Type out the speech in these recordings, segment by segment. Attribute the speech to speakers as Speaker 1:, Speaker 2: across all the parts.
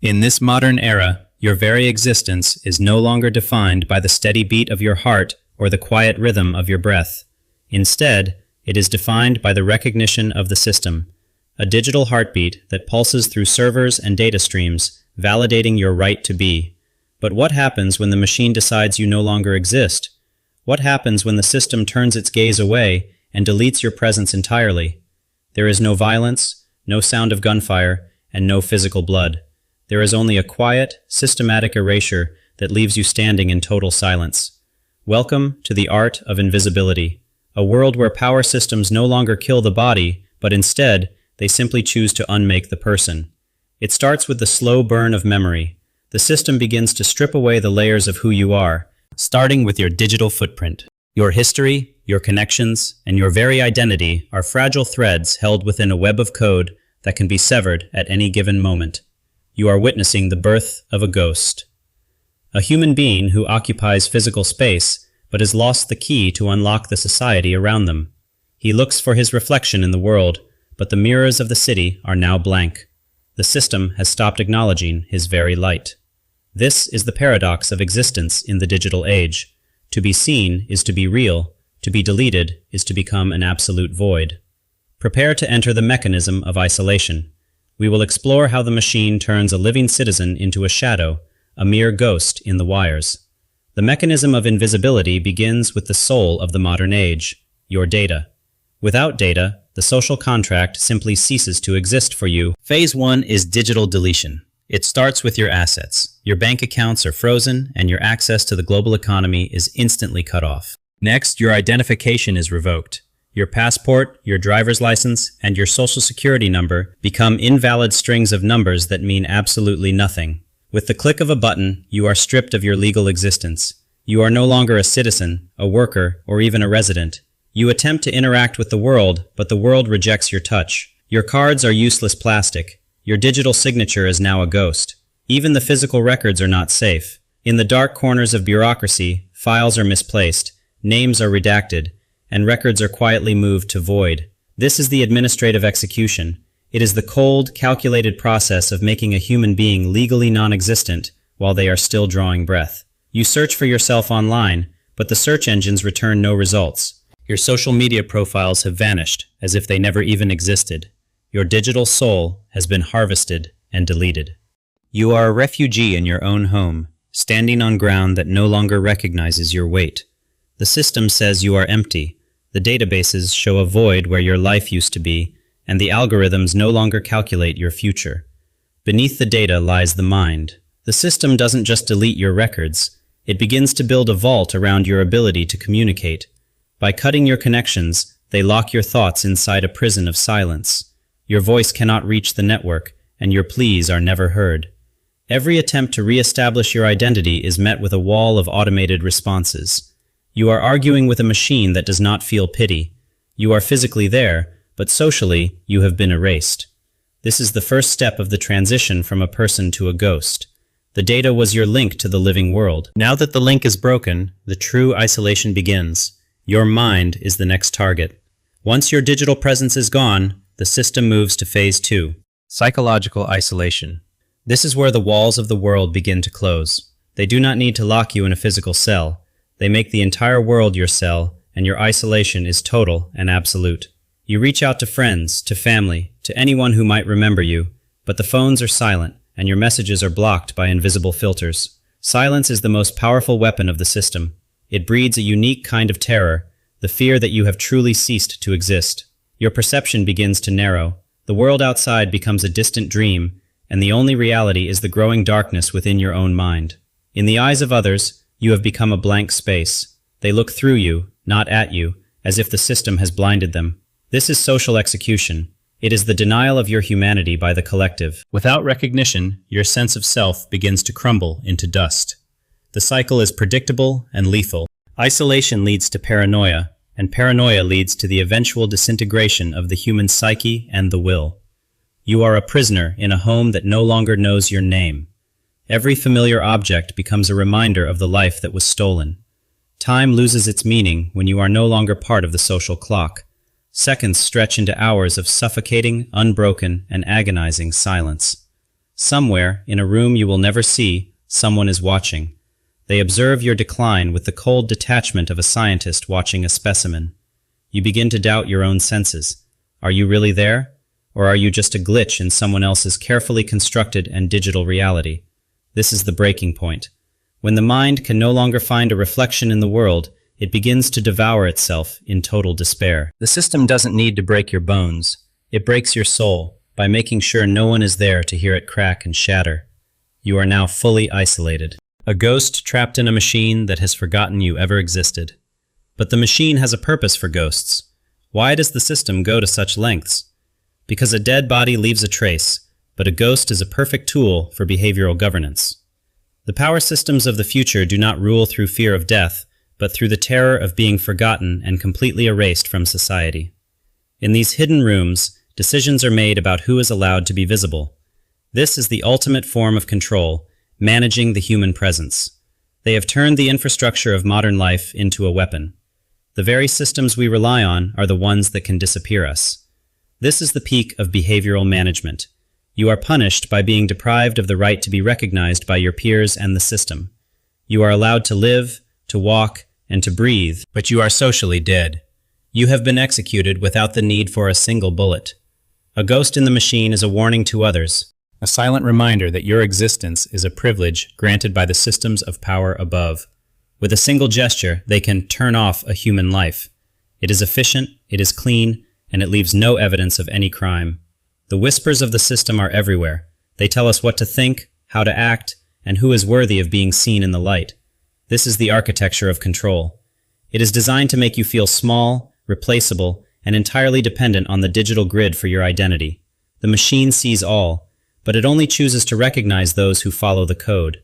Speaker 1: In this modern era, your very existence is no longer defined by the steady beat of your heart or the quiet rhythm of your breath. Instead, it is defined by the recognition of the system, a digital heartbeat that pulses through servers and data streams, validating your right to be. But what happens when the machine decides you no longer exist? What happens when the system turns its gaze away and deletes your presence entirely? There is no violence, no sound of gunfire, and no physical blood. There is only a quiet, systematic erasure that leaves you standing in total silence. Welcome to the art of invisibility, a world where power systems no longer kill the body, but instead, they simply choose to unmake the person. It starts with the slow burn of memory. The system begins to strip away the layers of who you are, starting with your digital footprint. Your history, your connections, and your very identity are fragile threads held within a web of code that can be severed at any given moment. You are witnessing the birth of a ghost. A human being who occupies physical space, but has lost the key to unlock the society around them. He looks for his reflection in the world, but the mirrors of the city are now blank. The system has stopped acknowledging his very light. This is the paradox of existence in the digital age. To be seen is to be real, to be deleted is to become an absolute void. Prepare to enter the mechanism of isolation. We will explore how the machine turns a living citizen into a shadow, a mere ghost in the wires. The mechanism of invisibility begins with the soul of the modern age, your data. Without data, the social contract simply ceases to exist for you. Phase 1 is digital deletion. It starts with your assets. Your bank accounts are frozen, and your access to the global economy is instantly cut off. Next, your identification is revoked. Your passport, your driver's license, and your social security number become invalid strings of numbers that mean absolutely nothing. With the click of a button, you are stripped of your legal existence. You are no longer a citizen, a worker, or even a resident. You attempt to interact with the world, but the world rejects your touch. Your cards are useless plastic. Your digital signature is now a ghost. Even the physical records are not safe. In the dark corners of bureaucracy, files are misplaced, names are redacted, and records are quietly moved to void. This is the administrative execution. It is the cold, calculated process of making a human being legally non-existent while they are still drawing breath. You search for yourself online, but the search engines return no results. Your social media profiles have vanished, as if they never even existed. Your digital soul has been harvested and deleted. You are a refugee in your own home, standing on ground that no longer recognizes your weight. The system says you are empty. The databases show a void where your life used to be, and the algorithms no longer calculate your future. Beneath the data lies the mind. The system doesn't just delete your records. It begins to build a vault around your ability to communicate. By cutting your connections, they lock your thoughts inside a prison of silence. Your voice cannot reach the network, and your pleas are never heard. Every attempt to re-establish your identity is met with a wall of automated responses. You are arguing with a machine that does not feel pity. You are physically there, but socially, you have been erased. This is the first step of the transition from a person to a ghost. The data was your link to the living world. Now that the link is broken, the true isolation begins. Your mind is the next target. Once your digital presence is gone, the system moves to phase 2, psychological isolation. This is where the walls of the world begin to close. They do not need to lock you in a physical cell. They make the entire world your cell, and your isolation is total and absolute. You reach out to friends, to family, to anyone who might remember you, but the phones are silent, and your messages are blocked by invisible filters. Silence is the most powerful weapon of the system. It breeds a unique kind of terror, the fear that you have truly ceased to exist. Your perception begins to narrow. The world outside becomes a distant dream, and the only reality is the growing darkness within your own mind. In the eyes of others, you have become a blank space. They look through you, not at you, as if the system has blinded them. This is social execution. It is the denial of your humanity by the collective. Without recognition, your sense of self begins to crumble into dust. The cycle is predictable and lethal. Isolation leads to paranoia, and paranoia leads to the eventual disintegration of the human psyche and the will. You are a prisoner in a home that no longer knows your name. Every familiar object becomes a reminder of the life that was stolen. Time loses its meaning when you are no longer part of the social clock. Seconds stretch into hours of suffocating, unbroken, and agonizing silence. Somewhere, in a room you will never see, someone is watching. They observe your decline with the cold detachment of a scientist watching a specimen. You begin to doubt your own senses. Are you really there? Or are you just a glitch in someone else's carefully constructed and digital reality? This is the breaking point. When the mind can no longer find a reflection in the world, it begins to devour itself in total despair. The system doesn't need to break your bones. It breaks your soul by making sure no one is there to hear it crack and shatter. You are now fully isolated. A ghost trapped in a machine that has forgotten you ever existed. But the machine has a purpose for ghosts. Why does the system go to such lengths? Because a dead body leaves a trace, but a ghost is a perfect tool for behavioral governance. The power systems of the future do not rule through fear of death, but through the terror of being forgotten and completely erased from society. In these hidden rooms, decisions are made about who is allowed to be visible. This is the ultimate form of control, managing the human presence. They have turned the infrastructure of modern life into a weapon. The very systems we rely on are the ones that can disappear us. This is the peak of behavioral management. You are punished by being deprived of the right to be recognized by your peers and the system. You are allowed to live, to walk, and to breathe, but you are socially dead. You have been executed without the need for a single bullet. A ghost in the machine is a warning to others, a silent reminder that your existence is a privilege granted by the systems of power above. With a single gesture, they can turn off a human life. It is efficient, it is clean, and it leaves no evidence of any crime. The whispers of the system are everywhere. They tell us what to think, how to act, and who is worthy of being seen in the light. This is the architecture of control. It is designed to make you feel small, replaceable, and entirely dependent on the digital grid for your identity. The machine sees all, but it only chooses to recognize those who follow the code.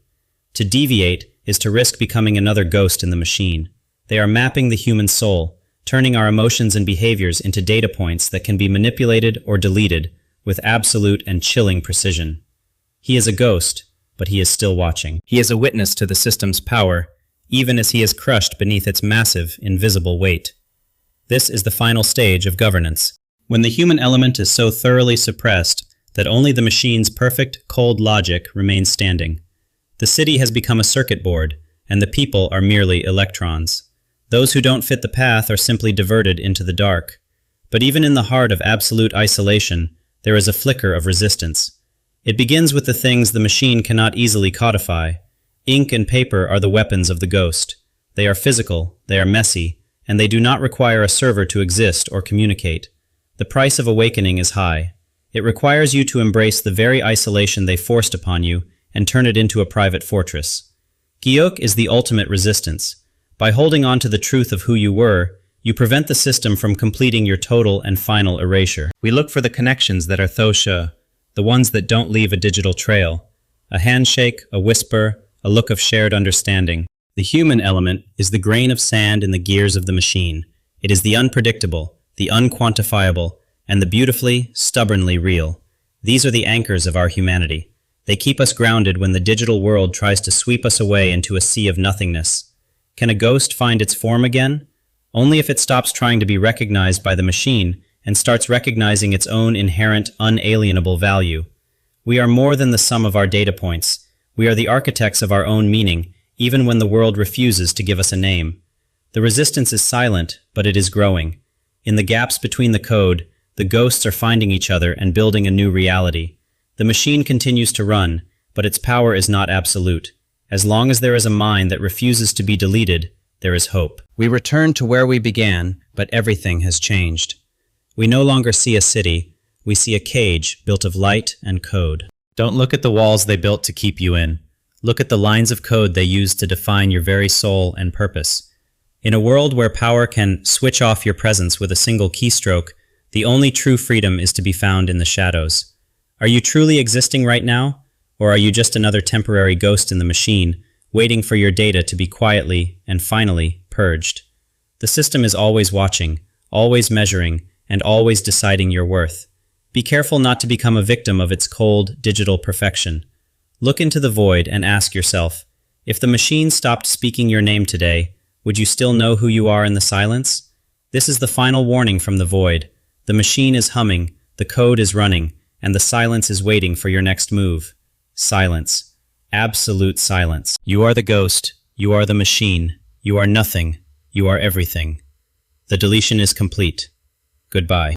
Speaker 1: To deviate is to risk becoming another ghost in the machine. They are mapping the human soul, turning our emotions and behaviors into data points that can be manipulated or deleted with absolute and chilling precision. He is a ghost, but he is still watching. He is a witness to the system's power, even as he is crushed beneath its massive, invisible weight. This is the final stage of governance, when the human element is so thoroughly suppressed that only the machine's perfect, cold logic remains standing. The city has become a circuit board, and the people are merely electrons. Those who don't fit the path are simply diverted into the dark. But even in the heart of absolute isolation, there is a flicker of resistance. It begins with the things the machine cannot easily codify. Ink and paper are the weapons of the ghost. They are physical, they are messy, and they do not require a server to exist or communicate. The price of awakening is high. It requires you to embrace the very isolation they forced upon you and turn it into a private fortress. Gyok is the ultimate resistance. By holding on to the truth of who you were, you prevent the system from completing your total and final erasure. We look for the connections that are thosha, the ones that don't leave a digital trail. A handshake, a whisper, a look of shared understanding. The human element is the grain of sand in the gears of the machine. It is the unpredictable, the unquantifiable, and the beautifully, stubbornly real. These are the anchors of our humanity. They keep us grounded when the digital world tries to sweep us away into a sea of nothingness. Can a ghost find its form again? Only if it stops trying to be recognized by the machine and starts recognizing its own inherent, unalienable value. We are more than the sum of our data points. We are the architects of our own meaning, even when the world refuses to give us a name. The resistance is silent, but it is growing. In the gaps between the code, the ghosts are finding each other and building a new reality. The machine continues to run, but its power is not absolute. As long as there is a mind that refuses to be deleted, there is hope. We return to where we began, but everything has changed. We no longer see a city, we see a cage built of light and code. Don't look at the walls they built to keep you in. Look at the lines of code they used to define your very soul and purpose. In a world where power can switch off your presence with a single keystroke, the only true freedom is to be found in the shadows. Are you truly existing right now? Or are you just another temporary ghost in the machine, waiting for your data to be quietly and finally purged? The system is always watching, always measuring, and always deciding your worth. Be careful not to become a victim of its cold, digital perfection. Look into the void and ask yourself, if the machine stopped speaking your name today, would you still know who you are in the silence? This is the final warning from the void. The machine is humming, the code is running, and the silence is waiting for your next move. Silence. Absolute silence. You are the ghost. You are the machine. You are nothing. You are everything. The deletion is complete. Goodbye.